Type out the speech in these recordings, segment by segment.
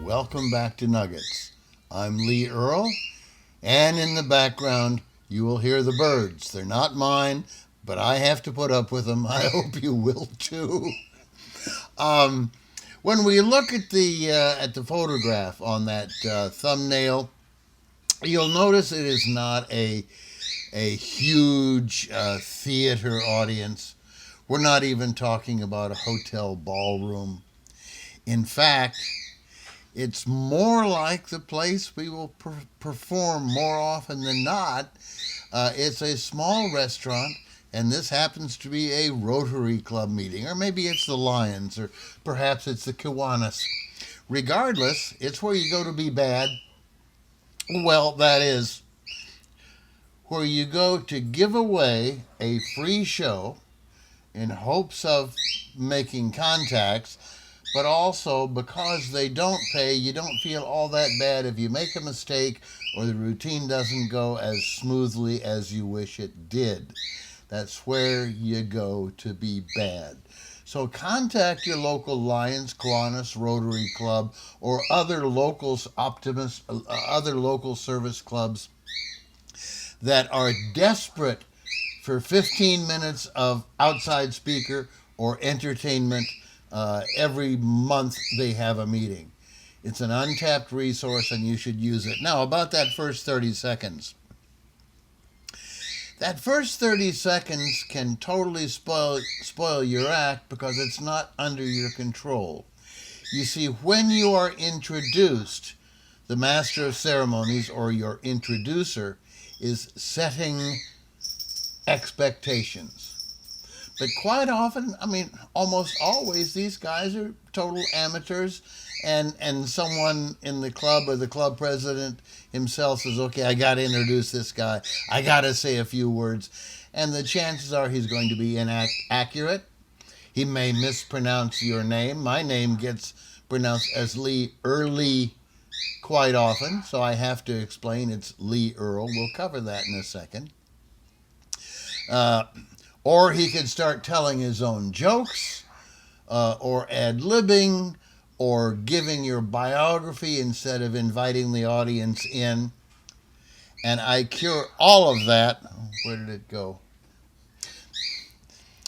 welcome back to Nuggets. I'm Lee Earl, and in the background, you will hear the birds. They're not mine, but I have to put up with them. I hope you will too. Um, when we look at the photograph on that thumbnail, you'll notice it is not a huge theater audience. We're not even talking about a hotel ballroom. In fact, it's more like the place we will perform more often than not. It's a small restaurant, and this happens to be a Rotary Club meeting, or maybe it's the Lions, or perhaps it's the Kiwanis. Regardless, it's where you go to be bad. Well, that is where you go to give away a free show in hopes of making contacts, but also because they don't pay, you don't feel all that bad if you make a mistake or the routine doesn't go as smoothly as you wish it did. That's where you go to be bad. So contact your local Lions, Kiwanis, Rotary Club, or other other local service clubs that are desperate for 15 minutes of outside speaker or entertainment. Every month they have a meeting. It's an untapped resource and you should use it. Now, about that first 30 seconds. That first 30 seconds can totally spoil your act because it's not under your control. You see, when you are introduced, the master of ceremonies or your introducer is setting expectations. But quite often, almost always, these guys are total amateurs, and someone in the club or the club president himself says, okay, I got to introduce this guy. I got to say a few words. And the chances are he's going to be inaccurate. He may mispronounce your name. My name gets pronounced as Lee Early quite often, so I have to explain it's Lee Earl. We'll cover that in a second. Or he could start telling his own jokes, or ad-libbing, or giving your biography instead of inviting the audience in. And I cure all of that, where did it go?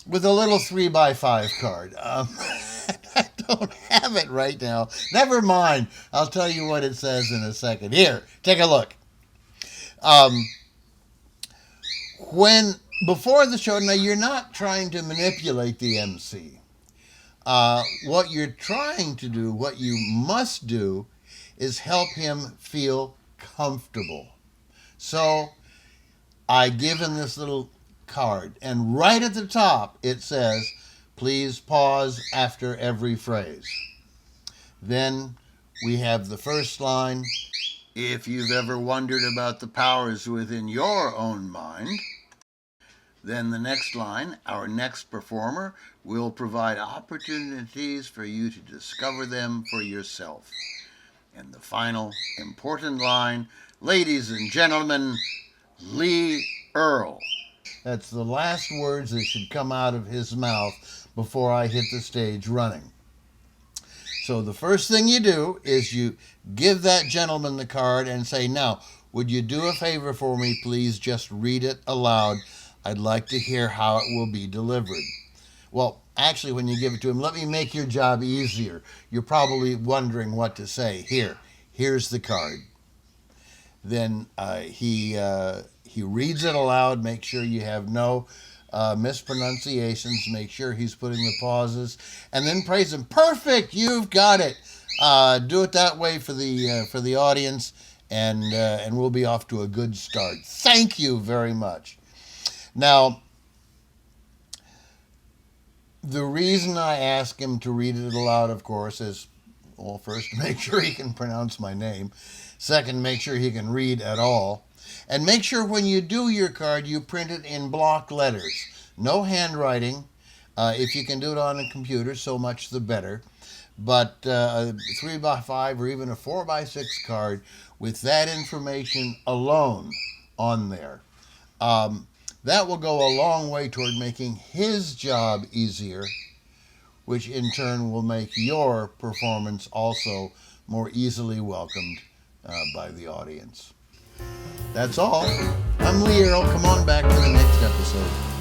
With a little 3x5 card. I don't have it right now. Never mind. I'll tell you what it says in a second. Here, take a look. Before the show, now you're not trying to manipulate the MC. What you're trying to do, what you must do, is help him feel comfortable. So I give him this little card, and right at the top it says, please pause after every phrase. Then we have the first line. If you've ever wondered about the powers within your own mind, then the next line, our next performer will provide opportunities for you to discover them for yourself. And the final important line, ladies and gentlemen, Lee Earl. That's the last words that should come out of his mouth before I hit the stage running. So the first thing you do is you give that gentleman the card and say, now, would you do a favor for me, please? Just read it aloud. I'd like to hear how it will be delivered. Well, actually, when you give it to him, let me make your job easier. You're probably wondering what to say. Here's the card. Then he reads it aloud. Make sure you have no mispronunciations. Make sure he's putting the pauses, and then praise him. Perfect, you've got it. Do it that way for the audience, and we'll be off to a good start. Thank you very much. Now, the reason I ask him to read it aloud, of course, is, well, first, to make sure he can pronounce my name. Second, make sure he can read at all. And make sure when you do your card, you print it in block letters. No handwriting. If you can do it on a computer, so much the better. But a 3x5 or even a 4x6 card with that information alone on there. That will go a long way toward making his job easier, which in turn will make your performance also more easily welcomed by the audience. That's all. I'm Lee Earl. Come on back for the next episode.